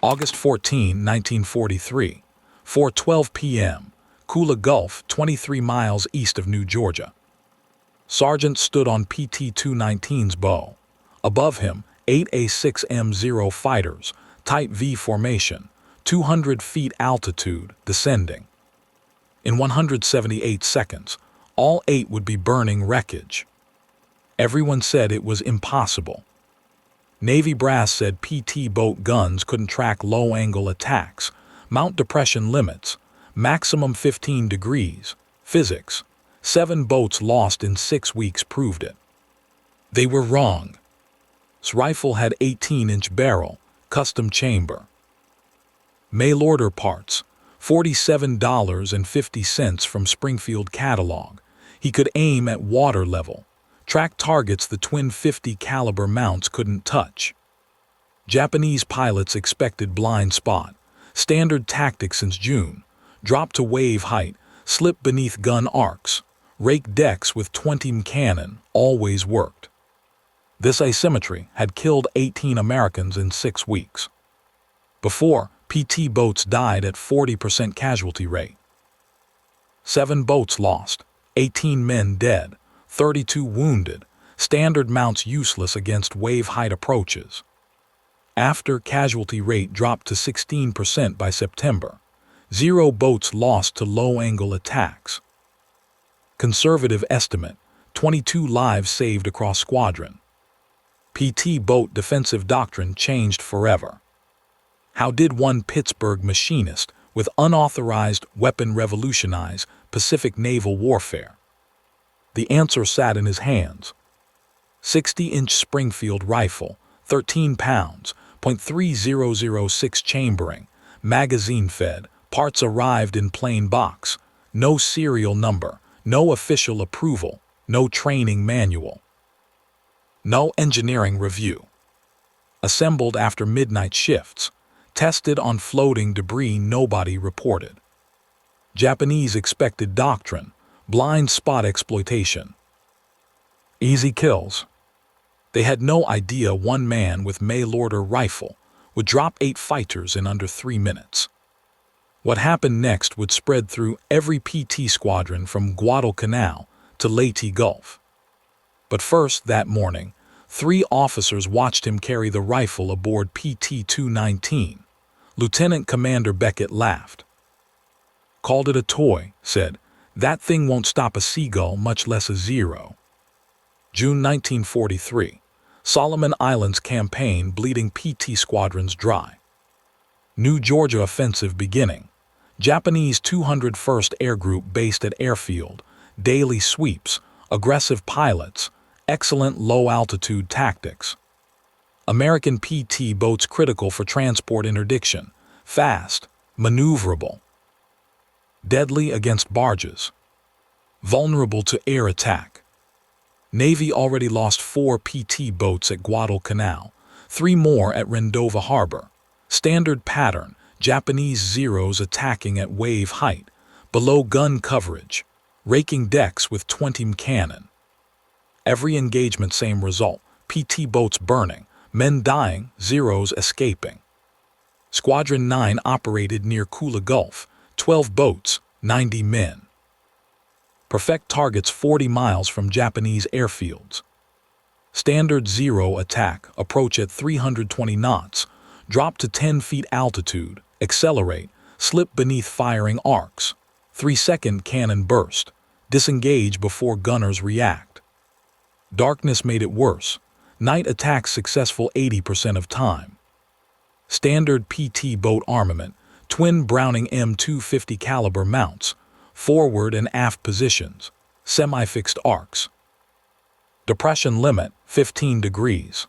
August 14, 1943, 4:12 p.m., Kula Gulf, 23 miles east of New Georgia. Sergeant stood on PT-219's bow. Above him, 8 A-6M0 fighters, Type V formation, 200 feet altitude, descending. In 178 seconds, all 8 would be burning wreckage. Everyone said it was impossible. Navy brass said PT boat guns couldn't track low-angle attacks, mount depression limits, maximum 15 degrees, physics. 7 boats lost in 6 weeks proved it. They were wrong. This rifle had 18-inch barrel, custom chamber. Mail order parts, $47.50 from Springfield catalog. He could aim at water level, track targets the twin .50 caliber mounts couldn't touch. Japanese pilots expected blind spot, standard tactic since June, drop to wave height, slip beneath gun arcs, rake decks with 20 cannon, always worked. This asymmetry had killed 18 Americans in 6 weeks. Before, PT boats died at 40% casualty rate. 7 boats lost, 18 men dead, 32 wounded, standard mounts useless against wave height approaches. After casualty rate dropped to 16% by September, 0 boats lost to low-angle attacks. Conservative estimate, 22 lives saved across squadron. PT boat defensive doctrine changed forever. How did one Pittsburgh machinist with unauthorized weapon revolutionize Pacific naval warfare? The answer sat in his hands. 60-inch Springfield rifle, 13 pounds, .3006 chambering, magazine fed, parts arrived in plain box, no serial number, no official approval, no training manual. No engineering review. Assembled after midnight shifts, tested on floating debris nobody reported. Japanese expected doctrine, blind spot exploitation. Easy kills. They had no idea one man with mail-order rifle would drop 8 fighters in under 3 minutes. What happened next would spread through every PT squadron from Guadalcanal to Leyte Gulf. But first that morning, 3 officers watched him carry the rifle aboard PT-219. Lieutenant Commander Beckett laughed. Called it a toy, said, "That thing won't stop a seagull, much less a Zero." June 1943, Solomon Islands campaign bleeding PT squadrons dry. New Georgia offensive beginning. Japanese 201st Air Group based at Airfield, daily sweeps, aggressive pilots, excellent low-altitude tactics. American PT boats critical for transport interdiction, fast, maneuverable. Deadly against barges. Vulnerable to air attack. Navy already lost 4 PT boats at Guadalcanal, 3 more at Rendova Harbor. Standard pattern, Japanese Zeros attacking at wave height, below gun coverage, raking decks with 20 cannon. Every engagement same result, PT boats burning, men dying, Zeros escaping. Squadron 9 operated near Kula Gulf, 12 boats, 90 men. Perfect targets 40 miles from Japanese airfields. Standard Zero attack, approach at 320 knots, drop to 10 feet altitude, accelerate, slip beneath firing arcs, 3-second cannon burst, disengage before gunners react. Darkness made it worse, night attacks successful 80% of time. Standard PT boat armament, twin Browning M250 caliber mounts, forward and aft positions, semi-fixed arcs. Depression limit, 15 degrees.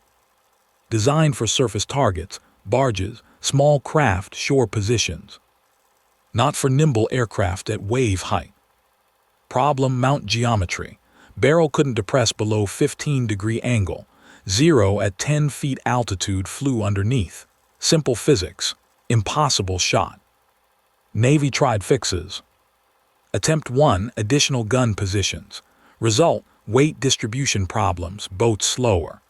Designed for surface targets, barges, small craft shore positions. Not for nimble aircraft at wave height. Problem mount geometry. Barrel couldn't depress below 15-degree angle. Zero at 10 feet altitude flew underneath. Simple physics. Impossible shot. Navy tried fixes. Attempt 1, additional gun positions. Result, weight distribution problems, boats slower.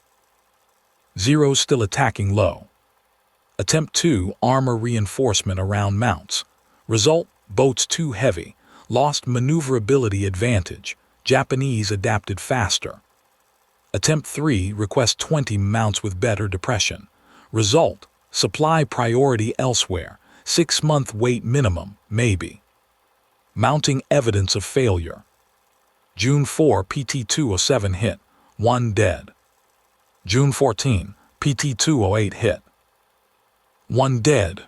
Zero still attacking low. Attempt 2, armor reinforcement around mounts. Result, boats too heavy, lost maneuverability advantage. Japanese adapted faster. Attempt 3, request 20 mounts with better depression. Result, supply priority elsewhere. 6-month wait minimum, maybe. Mounting evidence of failure. June 4, PT-207 hit, 1 dead. June 14, PT-208 hit, 1 dead.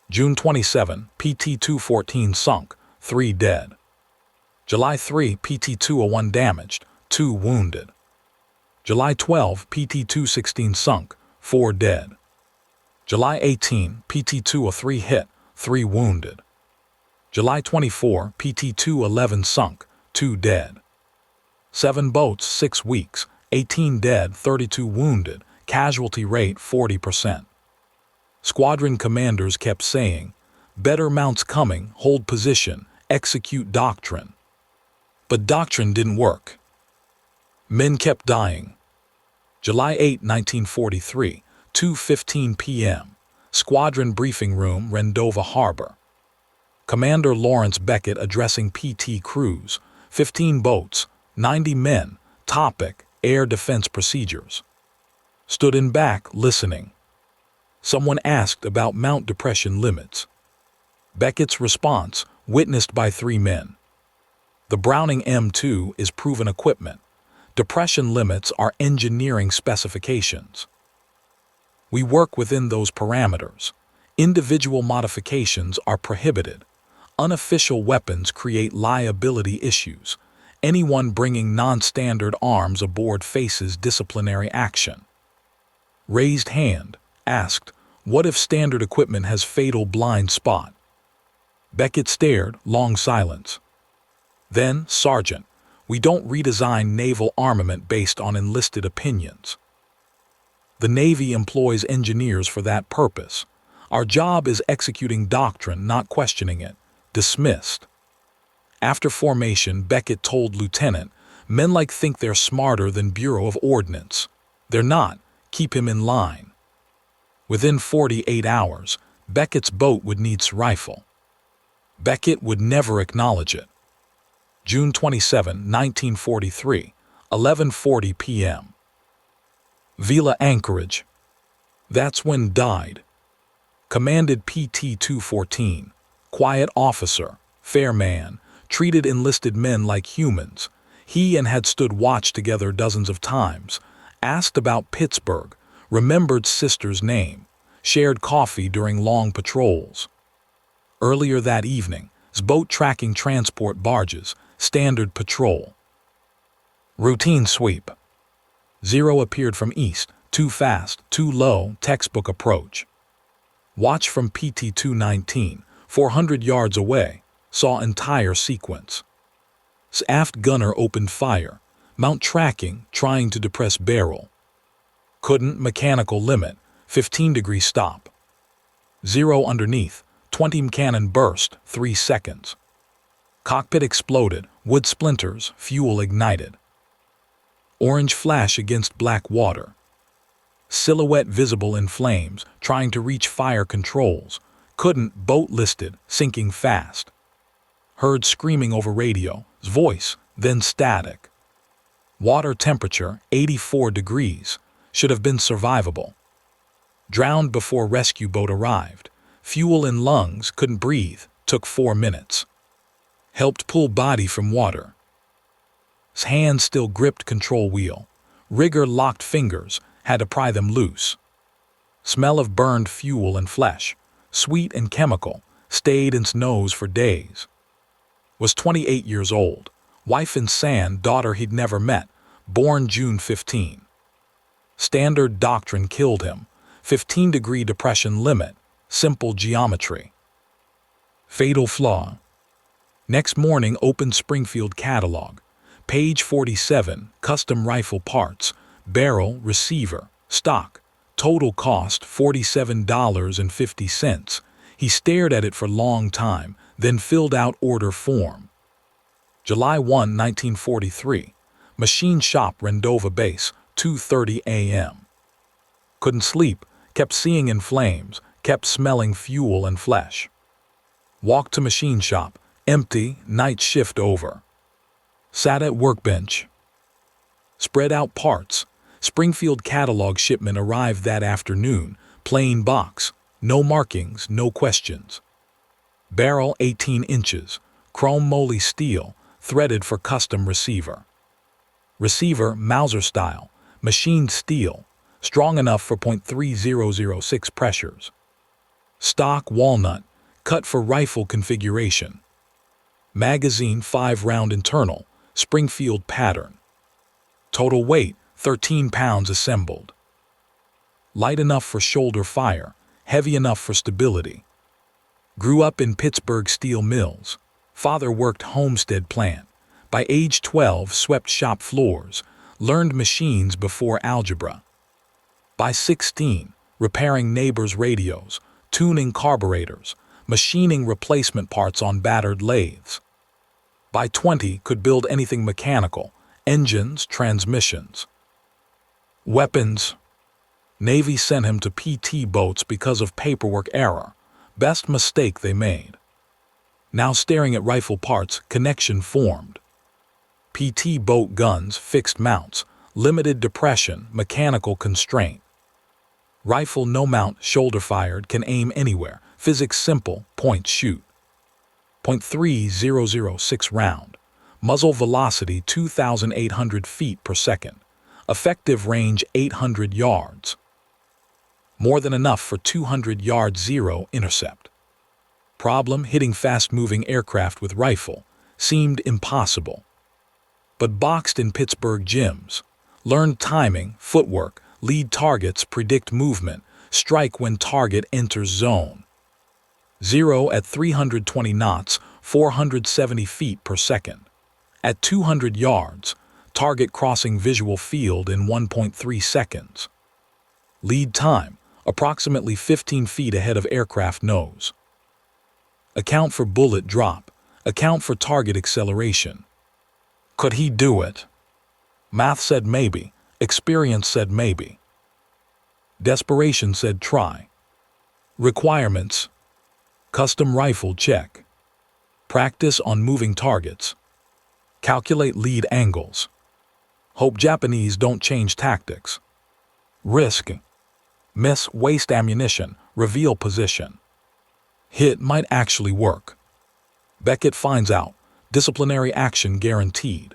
June 27, PT-214 sunk, 3 dead. July 3, PT-201 damaged, 2 wounded. July 12, PT-216 sunk, 4 dead. July 18, PT-203 hit, 3 wounded. July 24, PT-211 sunk, 2 dead. 7 boats, 6 weeks, 18 dead, 32 wounded, casualty rate 40%. Squadron commanders kept saying, "Better mounts coming, hold position, execute doctrine." But doctrine didn't work. Men kept dying. July 8, 1943, 2:15 p.m., Squadron Briefing Room, Rendova Harbor. Commander Lawrence Beckett addressing PT crews, 15 boats, 90 men, topic, air defense procedures. Stood in back, listening. Someone asked about mount depression limits. Beckett's response, witnessed by 3 men. The Browning M2 is proven equipment. Depression limits are engineering specifications. We work within those parameters. Individual modifications are prohibited. Unofficial weapons create liability issues. Anyone bringing non-standard arms aboard faces disciplinary action. Raised hand, asked, "What if standard equipment has fatal blind spot?" Beckett stared, long silence. Then, "Sergeant, we don't redesign naval armament based on enlisted opinions. The Navy employs engineers for that purpose. Our job is executing doctrine, not questioning it." Dismissed. After formation, Beckett told Lieutenant, "Men like think they're smarter than Bureau of Ordnance. They're not. Keep him in line." Within 48 hours, Beckett's boat would need rifle. Beckett would never acknowledge it. June 27, 1943, 11:40 p.m. Vila Anchorage. That's when died. Commanded PT-214. Quiet officer, fair man, treated enlisted men like humans. He and had stood watch together dozens of times. Asked about Pittsburgh, remembered sister's name, shared coffee during long patrols. Earlier that evening, boat tracking transport barges, standard patrol. Routine sweep. 0 appeared from east, too fast, too low, textbook approach. Watch from PT-219, 400 yards away, saw entire sequence. Aft gunner opened fire, mount tracking, trying to depress barrel. Couldn't, mechanical limit, 15-degree stop. 0 underneath, 20 cannon burst, 3 seconds. Cockpit exploded, wood splinters, fuel ignited. Orange flash against black water. Silhouette visible in flames, trying to reach fire controls. Couldn't, boat listed, sinking fast. Heard screaming over radio, voice, then static. Water temperature, 84 degrees, should have been survivable. Drowned before rescue boat arrived. Fuel in lungs, couldn't breathe, took 4 minutes. Helped pull body from water. His hand still gripped control wheel. Rigger locked fingers, had to pry them loose. Smell of burned fuel and flesh, sweet and chemical, stayed in his nose for days. Was 28 years old, wife in San, daughter he'd never met, born June 15. Standard doctrine killed him, 15-degree depression limit, simple geometry. Fatal flaw. Next morning opened Springfield catalog, page 47, custom rifle parts, barrel, receiver, stock, total cost $47.50. He stared at it for a long time, then filled out order form. July 1, 1943, machine shop Rendova Base, 2:30 a.m. Couldn't sleep, kept seeing in flames, kept smelling fuel and flesh. Walked to machine shop, empty, night shift over. Sat at workbench. Spread out parts. Springfield catalog shipment arrived that afternoon, plain box, no markings, no questions. Barrel 18 inches, chrome moly steel, threaded for custom receiver. Receiver Mauser style, machined steel, strong enough for .3006 pressures. Stock walnut, cut for rifle configuration. Magazine 5-round internal, Springfield pattern. Total weight 13 pounds assembled. Light enough for shoulder fire, heavy enough for stability. Grew up in Pittsburgh steel mills. Father worked homestead plant. By age 12 swept shop floors, learned machines before algebra. By 16, repairing neighbors' radios, tuning carburetors, machining replacement parts on battered lathes. By 20, could build anything mechanical, engines, transmissions. Weapons. Navy sent him to PT boats because of paperwork error. Best mistake they made. Now staring at rifle parts, connection formed. PT boat guns, fixed mounts, limited depression, mechanical constraint. Rifle no mount, shoulder fired, can aim anywhere, physics simple, point shoot. .3006 round. Muzzle velocity 2,800 feet per second. Effective range 800 yards. More than enough for 200-yard zero intercept. Problem: hitting fast-moving aircraft with rifle seemed impossible. But boxed in Pittsburgh gyms. Learned timing, footwork, lead targets, predict movement, strike when target enters zone. Zero at 320 knots, 470 feet per second. At 200 yards, target crossing visual field in 1.3 seconds. Lead time, approximately 15 feet ahead of aircraft nose. Account for bullet drop, account for target acceleration. Could he do it? Math said maybe, experience said maybe. Desperation said try. Requirements: custom rifle check. Practice on moving targets. Calculate lead angles. Hope Japanese don't change tactics. Risk: miss, waste ammunition, reveal position. Hit might actually work. Beckett finds out, disciplinary action guaranteed.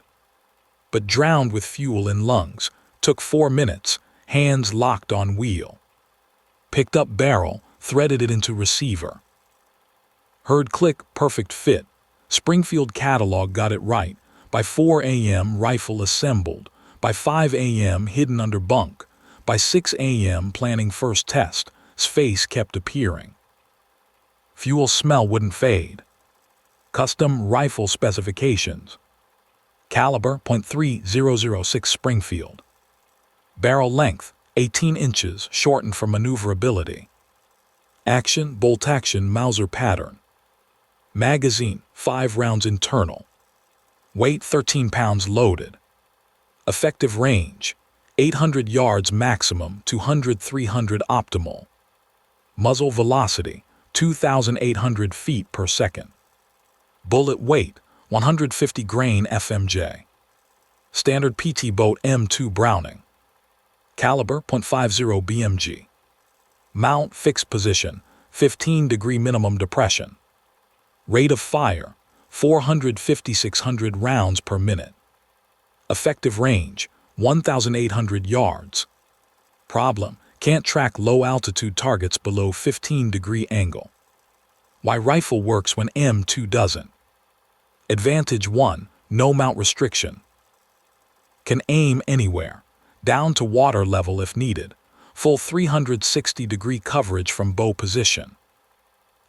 But drowned with fuel in lungs, took 4 minutes, hands locked on wheel. Picked up barrel, threaded it into receiver. Heard click, perfect fit. Springfield catalog got it right. By 4 a.m. rifle assembled. By 5 a.m. hidden under bunk. By 6 a.m. planning first test. Face kept appearing. Fuel smell wouldn't fade. Custom rifle specifications. Caliber .3006 Springfield. Barrel length 18 inches, shortened for maneuverability. Action, bolt action, Mauser pattern. Magazine 5 rounds internal. Weight 13 pounds loaded. Effective range 800 yards maximum, 200-300 optimal. Muzzle velocity 2,800 feet per second. Bullet weight 150 grain FMJ. Standard PT boat M2 Browning. Caliber .50 BMG. Mount fixed position 15-degree minimum depression. Rate of fire 450-600 rounds per minute. Effective range 1,800 yards. Problem: can't track low-altitude targets below 15-degree angle. Why rifle works when M2 doesn't. Advantage 1, no mount restriction. Can aim anywhere, down to water level if needed. Full 360-degree coverage from bow position.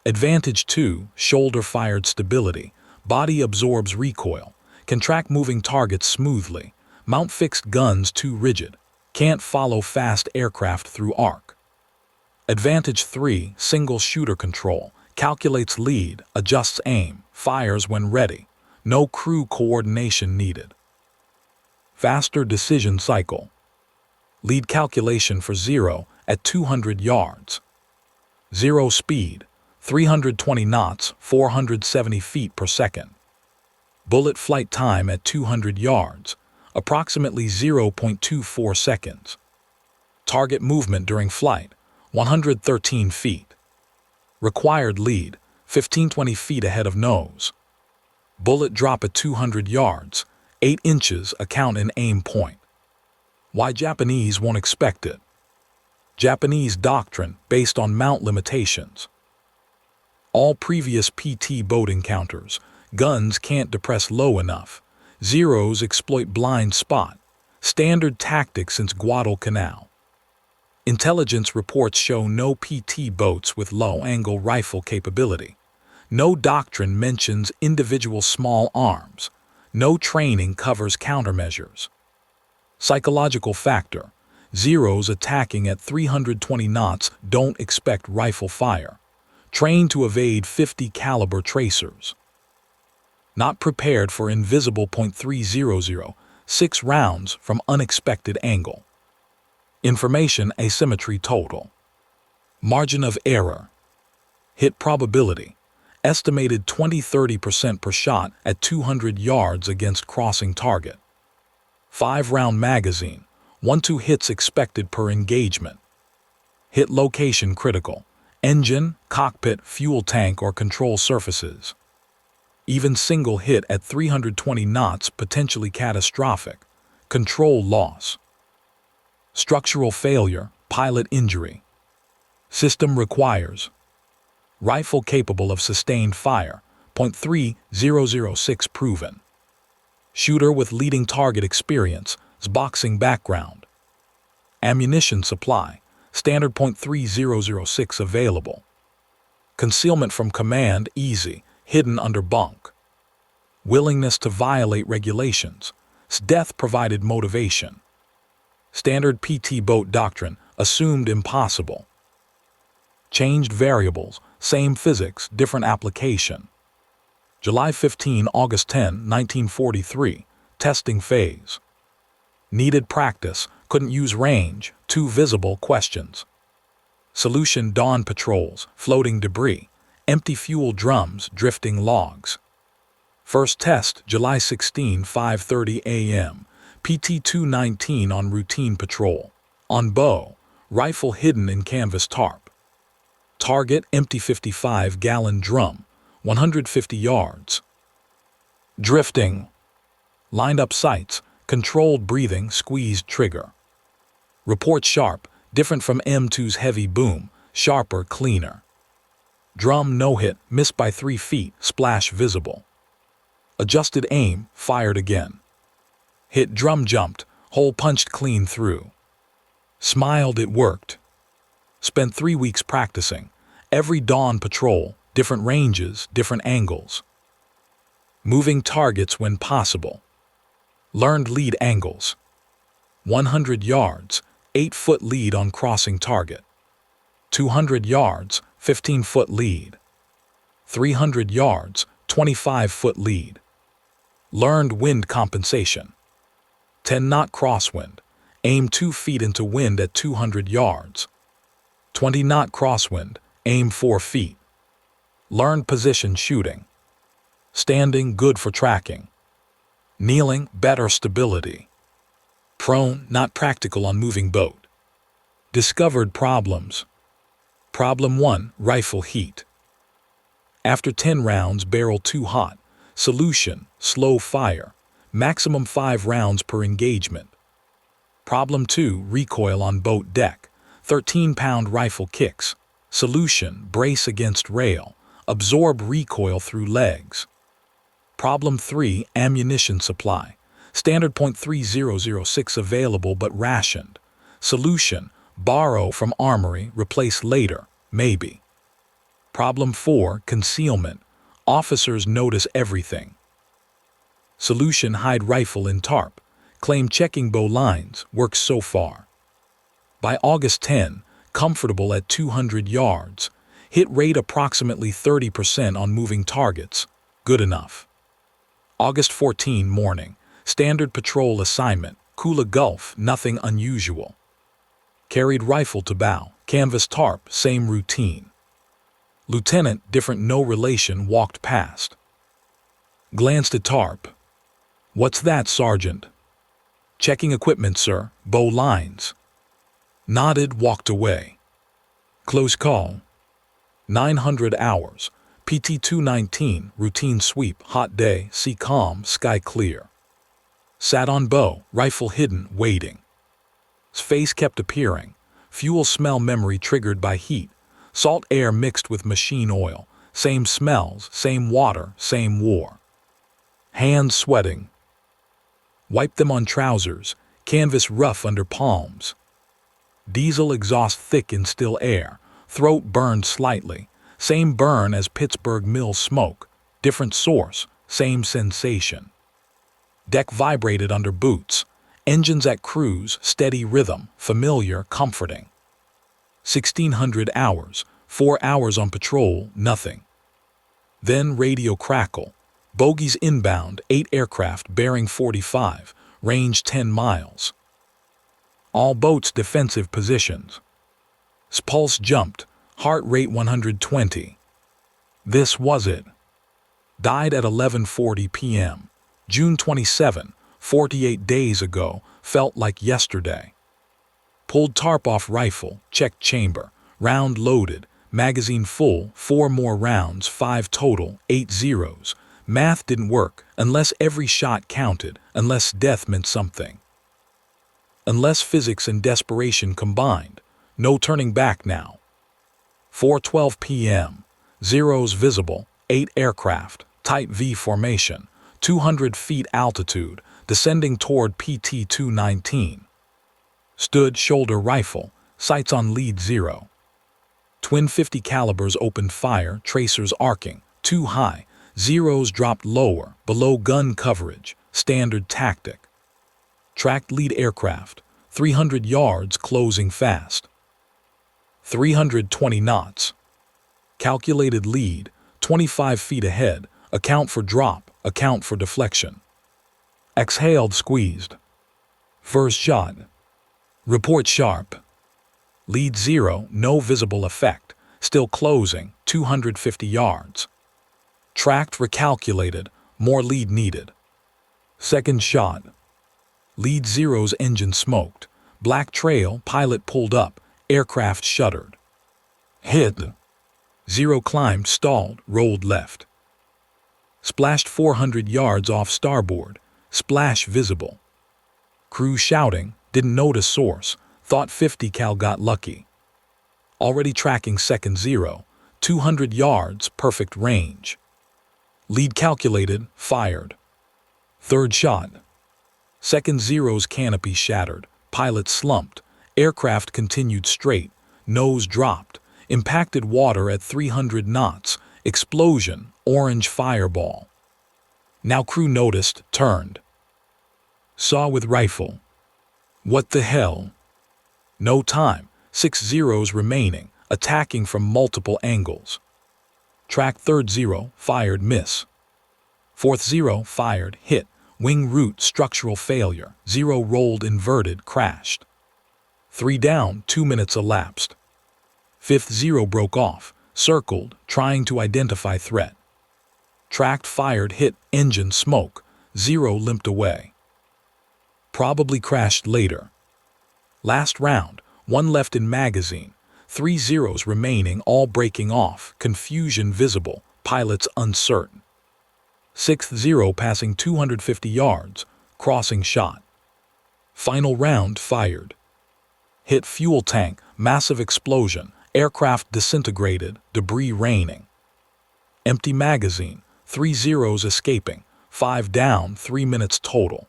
Advantage 2, shoulder-fired stability. Body absorbs recoil. Can track moving targets smoothly. Mount fixed guns too rigid. Can't follow fast aircraft through arc. Advantage 3, single shooter control. Calculates lead, adjusts aim, fires when ready. No crew coordination needed. Faster decision cycle. Lead calculation for 0 at 200 yards. 0 speed, 320 knots, 470 feet per second. Bullet flight time at 200 yards, approximately 0.24 seconds. Target movement during flight, 113 feet. Required lead, 15-20 feet ahead of nose. Bullet drop at 200 yards, 8 inches account in aim point. Why Japanese won't expect it? Japanese doctrine based on mount limitations. All previous PT boat encounters, guns can't depress low enough. Zeros exploit blind spot. Standard tactic since Guadalcanal. Intelligence reports show no PT boats with low-angle rifle capability. No doctrine mentions individual small arms. No training covers countermeasures. Psychological factor. Zeros attacking at 320 knots don't expect rifle fire. Trained to evade 50 caliber tracers. Not prepared for invisible .300, 6 rounds from unexpected angle. Information asymmetry total. Margin of error. Hit probability. Estimated 20-30% per shot at 200 yards against crossing target. 5-round magazine. 1-2 hits expected per engagement. Hit location critical. Engine, cockpit, fuel tank, or control surfaces. Even single hit at 320 knots potentially catastrophic. Control loss. Structural failure, pilot injury. System requires. Rifle capable of sustained fire, .3006 proven. Shooter with leading target experience, boxing background. Ammunition supply, standard .3006 available. Concealment from command easy, hidden under bunk. Willingness to violate regulations, death provided motivation. Standard PT boat doctrine, assumed impossible. Changed variables, same physics, different application. July 15, August 10, 1943, testing phase. Needed practice, couldn't use range, too visible questions. Solution dawn patrols, floating debris, empty fuel drums, drifting logs. First test, July 16, 5:30 a.m., PT-219 on routine patrol. On bow, rifle hidden in canvas tarp. Target, empty 55-gallon drum, 150 yards. Drifting. Lined up sights, controlled breathing, squeezed trigger. Report sharp, different from M2's heavy boom, sharper, cleaner. Drum no hit, missed by 3 feet, splash visible. Adjusted aim, fired again. Hit drum jumped, hole punched clean through. Smiled it worked. Spent 3 weeks practicing. Every dawn patrol, different ranges, different angles. Moving targets when possible. Learned lead angles. 100 yards, 8-foot lead on crossing target. 200 yards, 15-foot lead. 300 yards, 25-foot lead. Learned wind compensation. 10-knot crosswind. Aim 2 feet into wind at 200 yards. 20-knot crosswind. Aim 4 feet. Learned position shooting. Standing good for tracking. Kneeling, better stability. Prone, not practical on moving boat. Discovered problems. Problem 1, rifle heat. After 10 rounds, barrel too hot. Solution, slow fire. Maximum 5 rounds per engagement. Problem 2, recoil on boat deck. 13-pound rifle kicks. Solution, brace against rail. Absorb recoil through legs. Problem 3, ammunition supply. Standard .3006 available but rationed. Solution, borrow from armory, replace later, maybe. Problem 4, concealment. Officers notice everything. Solution, hide rifle in tarp. Claim checking bow lines, works so far. By August 10, comfortable at 200 yards. Hit rate approximately 30% on moving targets. Good enough. August 14 morning. Standard patrol assignment. Kula Gulf, nothing unusual. Carried rifle to bow, canvas tarp, same routine. Lieutenant, different no relation, walked past. Glanced at tarp. What's that, Sergeant? Checking equipment, sir. Bow lines. Nodded, walked away. Close call. 900 hours. PT 219, routine sweep, hot day, sea calm, sky clear. Sat on bow, rifle hidden, waiting. His face kept appearing. Fuel smell memory triggered by heat. Salt air mixed with machine oil. Same smells, same water, same war. Hands sweating. Wiped them on trousers, canvas rough under palms. Diesel exhaust thick in still air. Throat burned slightly. Same burn as Pittsburgh mill smoke. Different source, same sensation. Deck vibrated under boots. Engines at cruise, steady rhythm, familiar, comforting. 1600 hours, 4 hours on patrol, nothing. Then radio crackle. Bogies inbound, 8 aircraft bearing 45, range 10 miles. All boats defensive positions. His pulse jumped, heart rate 120. This was it. Died at 11:40 p.m. June 27, 48 days ago, felt like yesterday. Pulled tarp off rifle, checked chamber, round loaded, magazine full, 4 more rounds, 5 total, 8 zeros. Math didn't work, unless every shot counted, unless death meant something. Unless physics and desperation combined. No turning back now. 4:12 p.m. Zeros visible, 8 aircraft, type V formation, 200 feet altitude, descending toward PT 219. Stood shoulder rifle, sights on lead 0. Twin 50 calibers opened fire, tracers arcing, too high. Zeros dropped lower, below gun coverage, standard tactic. Tracked lead aircraft, 300 yards, closing fast. 320 knots. Calculated lead, 25 feet ahead, account for drop, account for deflection. Exhaled, squeezed. First shot. Report sharp. Lead 0, no visible effect, still closing, 250 yards. Tracked, recalculated, more lead needed. Second shot. Lead 0's engine smoked. Black trail, pilot pulled up, aircraft shuddered. Hit. 0 climbed, stalled, rolled left. Splashed 400 yards off starboard, splash visible. Crew shouting, didn't notice source, thought 50 cal got lucky. Already tracking second 0, 200 yards, perfect range. Lead calculated, fired. Third shot. Second 0's canopy shattered, pilot slumped, aircraft continued straight, nose dropped, impacted water at 300 knots, explosion, orange fireball. Now crew noticed, turned. Saw with rifle. What the hell? No time, 6 zeros remaining, attacking from multiple angles. Track third 0, fired, miss. Fourth 0, fired, hit, wing root, structural failure, 0 rolled, inverted, crashed. 3 down, 2 minutes elapsed. Fifth 0 broke off, circled, trying to identify threat. Tracked, fired, hit, engine smoke, 0 limped away. Probably crashed later. Last round, 1 left in magazine, 3 zeros remaining, all breaking off, confusion visible, pilots uncertain. Sixth 0 passing 250 yards, crossing shot. Final round fired. Hit fuel tank, massive explosion, aircraft disintegrated, debris raining. Empty magazine, 3 zeros escaping, 5 down, 3 minutes total.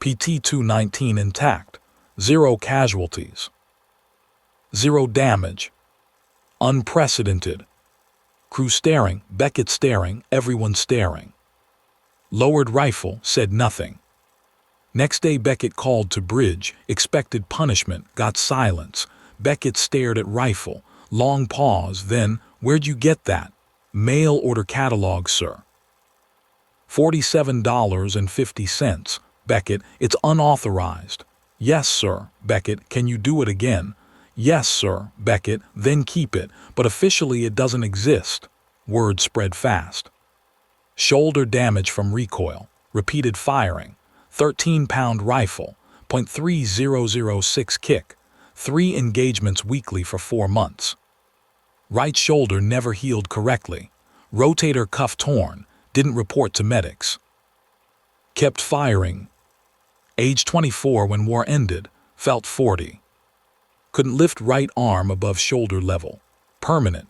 PT 219 intact, 0 casualties. 0 damage. Unprecedented. Crew staring, Beckett staring, everyone staring. Lowered rifle, said nothing. Next day Beckett called to bridge, expected punishment, got silence. Beckett stared at rifle, long pause, then, where'd you get that? Mail order catalog, sir. $47.50. Beckett, it's unauthorized. Yes, sir. Beckett, can you do it again? Yes, sir. Beckett, then keep it, but officially it doesn't exist. Word spread fast. Shoulder damage from recoil, repeated firing, 13-pound rifle, .3006 kick, 3 engagements weekly for 4 months. Right shoulder never healed correctly, rotator cuff torn, didn't report to medics. Kept firing. Age 24 when war ended, felt 40. Couldn't lift right arm above shoulder level, permanent.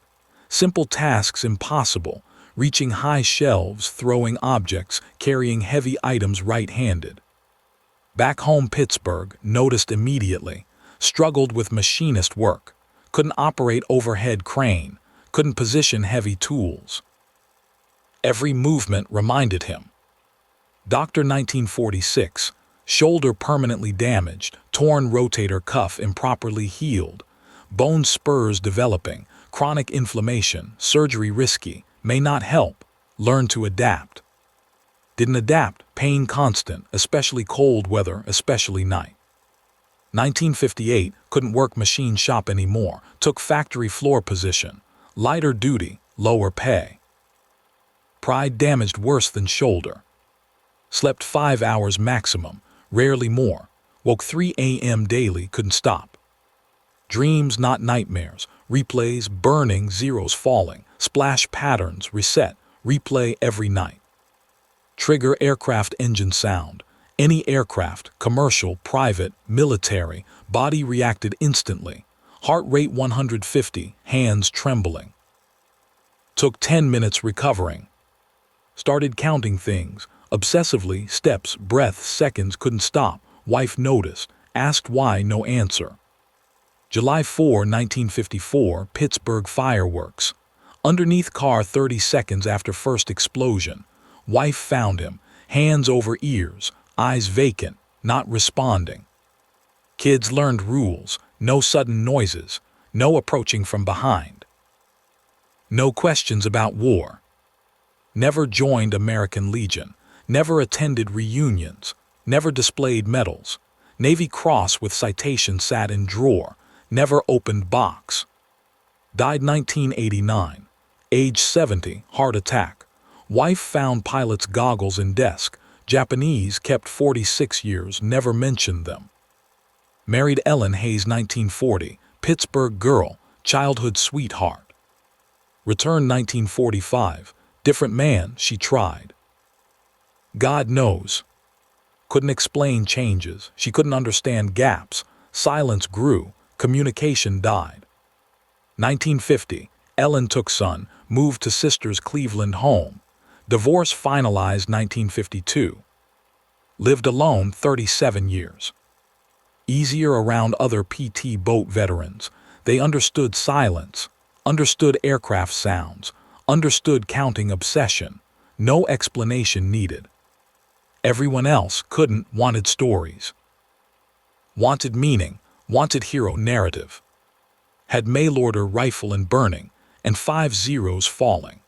Simple tasks impossible, reaching high shelves, throwing objects, carrying heavy items right-handed. Back home Pittsburgh, noticed immediately, struggled with machinist work, couldn't operate overhead crane, couldn't position heavy tools. Every movement reminded him. Doctor 1946, shoulder permanently damaged, torn rotator cuff improperly healed, bone spurs developing, chronic inflammation, surgery risky, may not help, learn to adapt. Didn't adapt, pain constant, especially cold weather, especially night. 1958, couldn't work machine shop anymore, took factory floor position, lighter duty, lower pay. Pride damaged worse than shoulder. Slept 5 hours maximum, rarely more, woke 3 a.m. daily, couldn't stop. Dreams not nightmares, replays, burning, zeros falling, splash patterns, reset, replay every night. Trigger aircraft engine sound. Any aircraft, commercial, private, military, body reacted instantly. Heart rate 150, hands trembling. Took 10 minutes recovering. Started counting things, obsessively, steps, breaths, seconds, couldn't stop. Wife noticed, asked why, no answer. July 4, 1954, Pittsburgh fireworks. Underneath car 30 seconds after first explosion. Wife found him, hands over ears, eyes vacant, not responding. Kids learned rules, no sudden noises, no approaching from behind. No questions about war. Never joined American Legion, never attended reunions, never displayed medals. Navy Cross with citation sat in drawer, never opened box. Died 1989, age 70, heart attack. Wife found pilot's goggles in desk. Japanese kept 46 years, never mentioned them. Married Ellen Hayes 1940, Pittsburgh girl, childhood sweetheart. Returned 1945, different man, she tried. God knows. Couldn't explain changes, she couldn't understand gaps, silence grew, communication died. 1950, Ellen took son, moved to sister's Cleveland home. Divorce finalized 1952. Lived alone 37 years. Easier around other PT boat veterans. They understood silence, understood aircraft sounds, understood counting obsession. No explanation needed. Everyone else couldn't, wanted stories. Wanted meaning, wanted hero narrative. Had mail-order rifle and burning, and 5 zeros falling.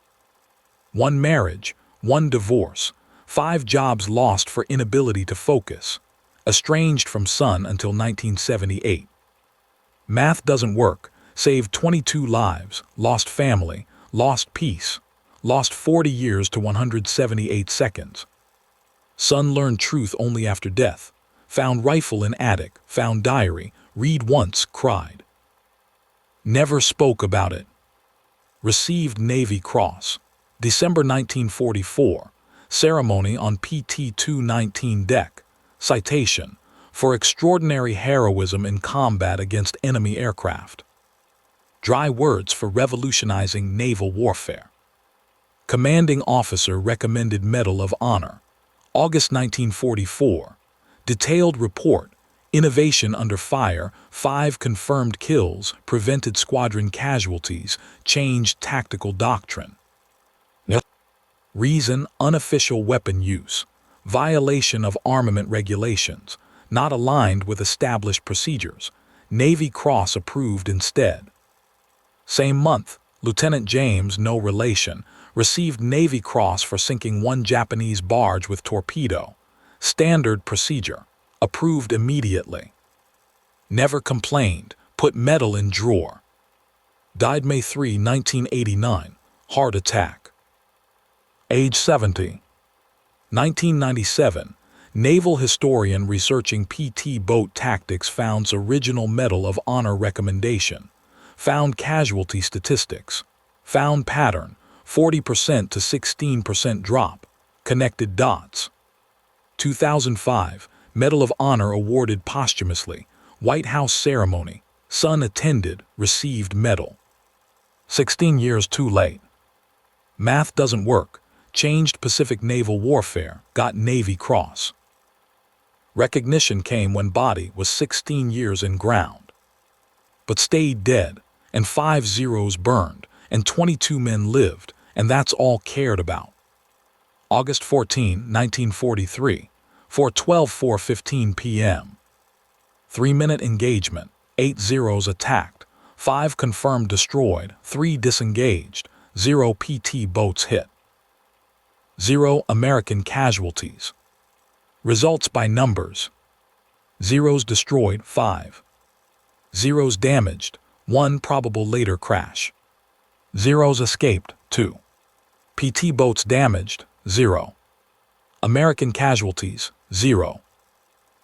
1 marriage, 1 divorce, 5 jobs lost for inability to focus. Estranged from son until 1978. Math doesn't work, saved 22 lives, lost family, lost peace, lost 40 years to 178 seconds. Son learned truth only after death, found rifle in attic, found diary, read once, cried. Never spoke about it. Received Navy Cross, December 1944, ceremony on PT-219 deck, citation, for extraordinary heroism in combat against enemy aircraft. Dry words for revolutionizing naval warfare. Commanding officer recommended Medal of Honor, August 1944, detailed report, innovation under fire, 5 confirmed kills, prevented squadron casualties, changed tactical doctrine. Reason, unofficial weapon use, violation of armament regulations, not aligned with established procedures, Navy Cross approved instead. Same month, Lieutenant James, no relation, received Navy Cross for sinking 1 Japanese barge with torpedo. Standard procedure, approved immediately. Never complained, put medal in drawer. Died May 3, 1989, heart attack. Age 70. 1997, naval historian researching PT boat tactics founds original Medal of Honor recommendation. Found casualty statistics. Found pattern, 40% to 16% drop. Connected dots. 2005, Medal of Honor awarded posthumously. White House ceremony. Son attended, received medal. 16 years too late. Math doesn't work. Changed Pacific Naval Warfare, got Navy Cross. Recognition came when body was 16 years in ground. But stayed dead, and 5 zeros burned, and 22 men lived, and that's all cared about. August 14, 1943, 4:12–4:15 p.m. 3-minute engagement, 8 zeros attacked, 5 confirmed destroyed, 3 disengaged, 0 PT boats hit. 0 American casualties. Results by numbers. Zeros destroyed, 5. Zeros damaged, 1 probable later crash. Zeros escaped, 2. PT boats damaged, 0. American casualties, 0.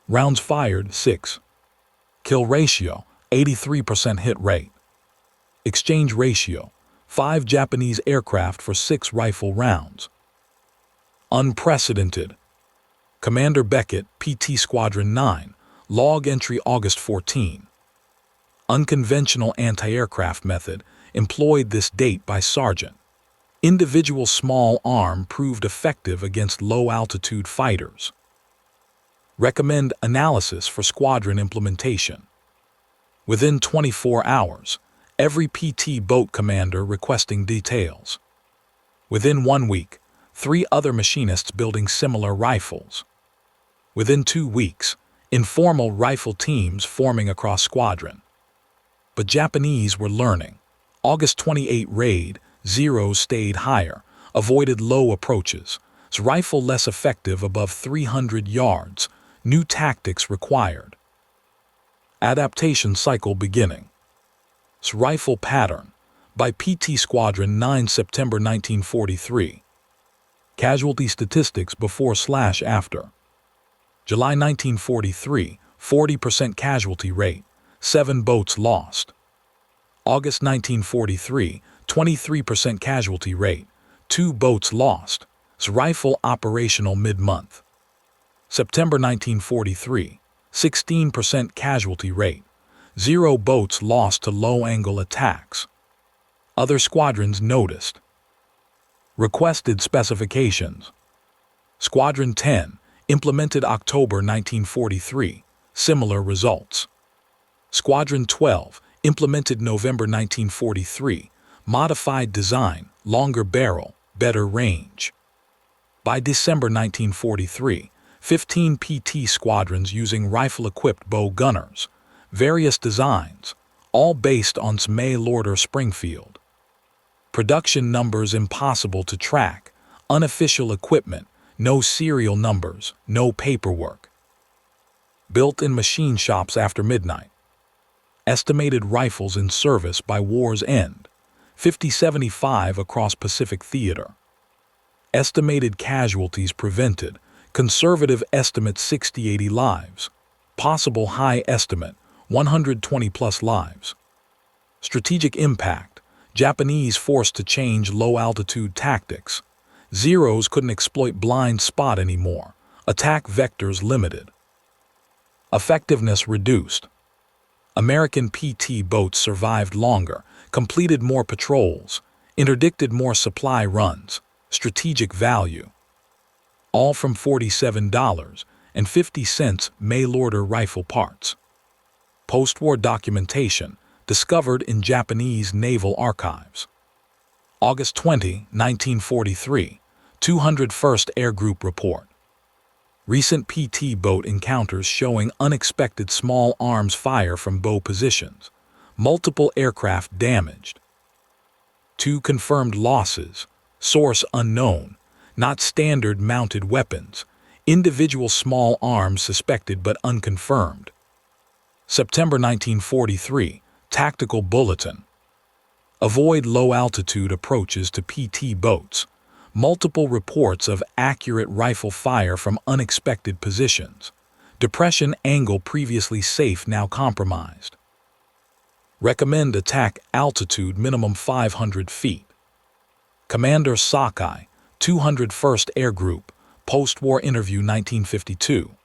Rounds fired, 6. Kill ratio, 83% hit rate. Exchange ratio, 5 Japanese aircraft for 6 rifle rounds. Unprecedented. Commander Beckett, PT Squadron 9, log entry August 14. Unconventional anti-aircraft method employed this date by Sergeant. Individual small arm proved effective against low-altitude fighters. Recommend analysis for squadron implementation. Within 24 hours, every PT boat commander requesting details. Within 1 week, 3 other machinists building similar rifles. Within 2 weeks, informal rifle teams forming across squadron. But Japanese were learning. August 28 raid, zeros stayed higher, avoided low approaches. Rifle less effective above 300 yards. New tactics required. Adaptation cycle beginning. Rifle pattern by PT Squadron 9 September 1943. Casualty statistics before/after. July 1943, 40% casualty rate, 7 boats lost. August 1943, 23% casualty rate, 2 boats lost. Rifle operational mid-month. September 1943, 16% casualty rate, 0 boats lost to low-angle attacks. Other squadrons noticed. Requested specifications. Squadron 10, implemented October 1943, similar results. Squadron 12, implemented November 1943, modified design, longer barrel, better range. By December 1943, 15 PT squadrons using rifle-equipped bow gunners, various designs, all based on mail-order Springfield. Production numbers impossible to track, unofficial equipment, no serial numbers, no paperwork. Built in machine shops after midnight. Estimated rifles in service by war's end, 50-75 across Pacific Theater. Estimated casualties prevented, conservative estimate 60-80 lives. Possible high estimate, 120+ lives. Strategic impact, Japanese forced to change low-altitude tactics. Zeros couldn't exploit blind spot anymore. Attack vectors limited. Effectiveness reduced. American PT boats survived longer, completed more patrols, interdicted more supply runs. Strategic value. All from $47.50 mail-order rifle parts. Post-war documentation discovered in Japanese naval archives. August 20, 1943, 201st Air Group report. Recent PT boat encounters showing unexpected small arms fire from bow positions. Multiple aircraft damaged. 2 confirmed losses. Source unknown. Not standard mounted weapons. Individual small arms suspected but unconfirmed. September 1943, Tactical Bulletin. Avoid low-altitude approaches to PT boats. Multiple reports of accurate rifle fire from unexpected positions. Depression angle previously safe now compromised. Recommend attack altitude minimum 500 feet. Commander Sakai, 201st Air Group, post-war interview 1952.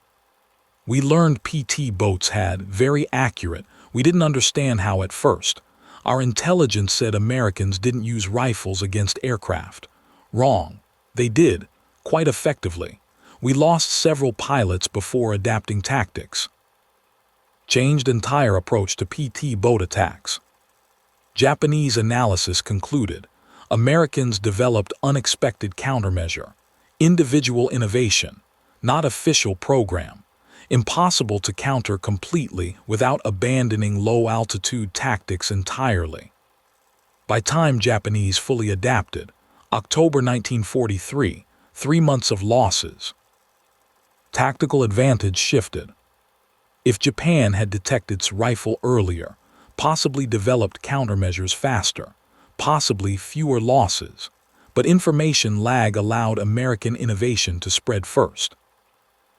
We learned PT boats had very accurate. We didn't understand how at first. Our intelligence said Americans didn't use rifles against aircraft. Wrong. They did, quite effectively. We lost several pilots before adapting tactics. Changed entire approach to PT boat attacks. Japanese analysis concluded. Americans developed unexpected countermeasure. Individual innovation, not official program. Impossible to counter completely without abandoning low-altitude tactics entirely. By time Japanese fully adapted, October 1943, 3 months of losses. Tactical advantage shifted. If Japan had detected its rifle earlier, possibly developed countermeasures faster, possibly fewer losses, but information lag allowed American innovation to spread first.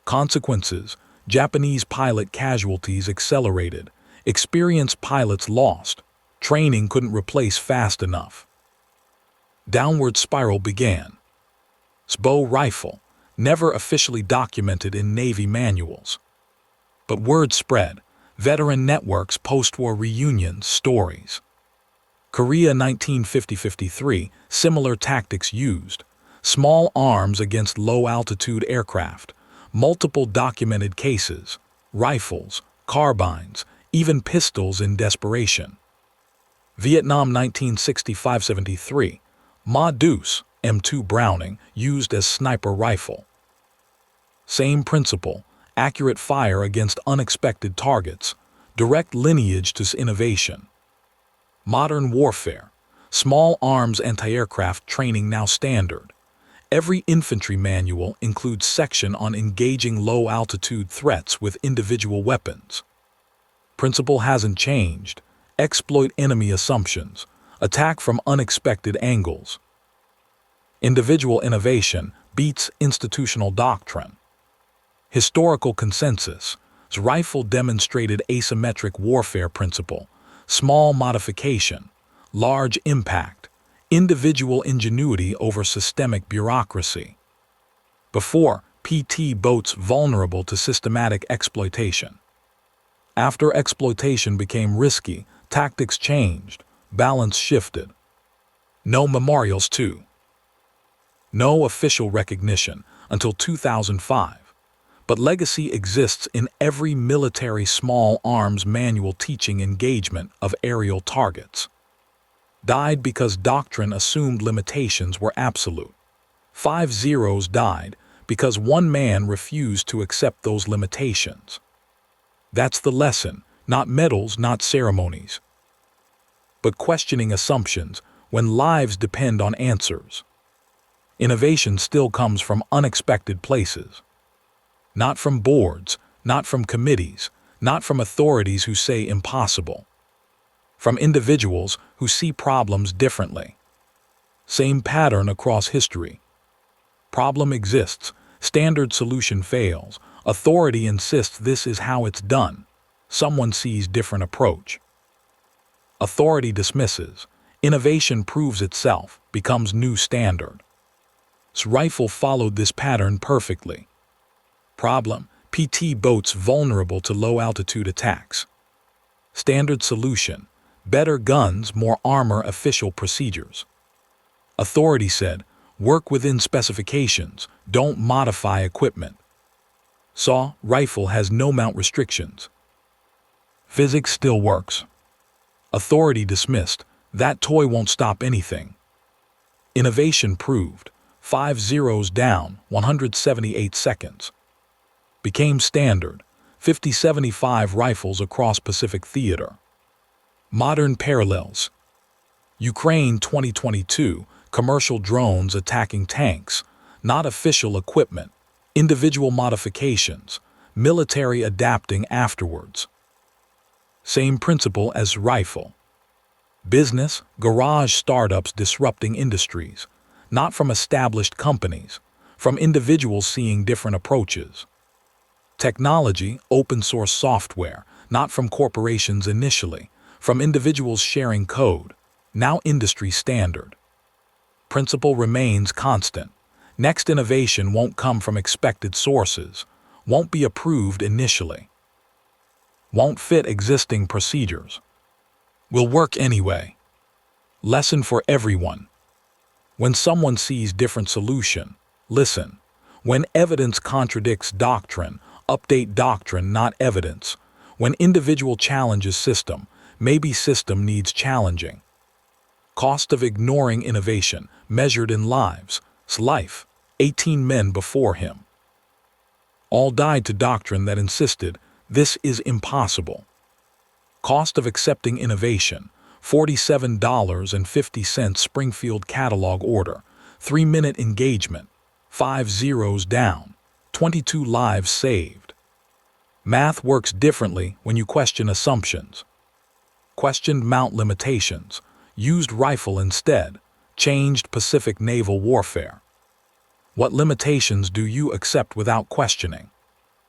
Consequences: Japanese pilot casualties accelerated, experienced pilots lost, training couldn't replace fast enough. Downward spiral began. SBO rifle, never officially documented in Navy manuals. But word spread, veteran networks, post-war reunions, stories. Korea 1950-53, similar tactics used. Small arms against low-altitude aircraft. Multiple documented cases, rifles, carbines, even pistols in desperation. Vietnam 1965-73, Ma Deuce, M2 Browning, used as sniper rifle. Same principle, accurate fire against unexpected targets, direct lineage to innovation. Modern warfare, small arms anti-aircraft training now standard. Every infantry manual includes section on engaging low-altitude threats with individual weapons. Principle hasn't changed. Exploit enemy assumptions. Attack from unexpected angles. Individual innovation beats institutional doctrine. Historical consensus. Rifle demonstrated asymmetric warfare principle. Small modification. Large impact. Individual ingenuity over systemic bureaucracy. Before, PT boats vulnerable to systematic exploitation. After exploitation became risky, tactics changed, balance shifted. No memorials too. No official recognition until 2005. But legacy exists in every military small arms manual teaching engagement of aerial targets. Died because doctrine assumed limitations were absolute. 5 zeros died because one man refused to accept those limitations. That's the lesson, not medals, not ceremonies. But questioning assumptions when lives depend on answers. Innovation still comes from unexpected places. Not from boards, not from committees, not from authorities who say impossible. From individuals who see problems differently. Same pattern across history. Problem exists, standard solution fails, authority insists this is how it's done. Someone sees different approach. Authority dismisses, innovation proves itself, becomes new standard. Rifle followed this pattern perfectly. Problem: PT boats vulnerable to low-altitude attacks. Standard solution: better guns, more armor, official procedures. Authority said, work within specifications, don't modify equipment. SAW rifle has no mount restrictions. Physics still works. Authority dismissed, that toy won't stop anything. Innovation proved, 5 zeros down, 178 seconds. Became standard, 50-75 rifles across Pacific Theater. Modern parallels. Ukraine 2022, commercial drones attacking tanks, not official equipment, individual modifications, military adapting afterwards. Same principle as rifle. Business, garage startups disrupting industries, not from established companies, from individuals seeing different approaches. Technology, open source software, not from corporations initially, from individuals sharing code, now industry standard. Principle remains constant. Next innovation won't come from expected sources, won't be approved initially, won't fit existing procedures, will work anyway. Lesson for everyone. When someone sees different solution, listen. When evidence contradicts doctrine, update doctrine, not evidence. When individual challenges system, maybe system needs challenging. Cost of ignoring innovation, measured in lives. Life, 18 men before him. All died to doctrine that insisted, this is impossible. Cost of accepting innovation, $47.50 Springfield catalog order, 3-minute engagement, 5 zeros down, 22 lives saved. Math works differently when you question assumptions. Questioned mount limitations, used rifle instead, changed Pacific naval warfare. What limitations do you accept without questioning?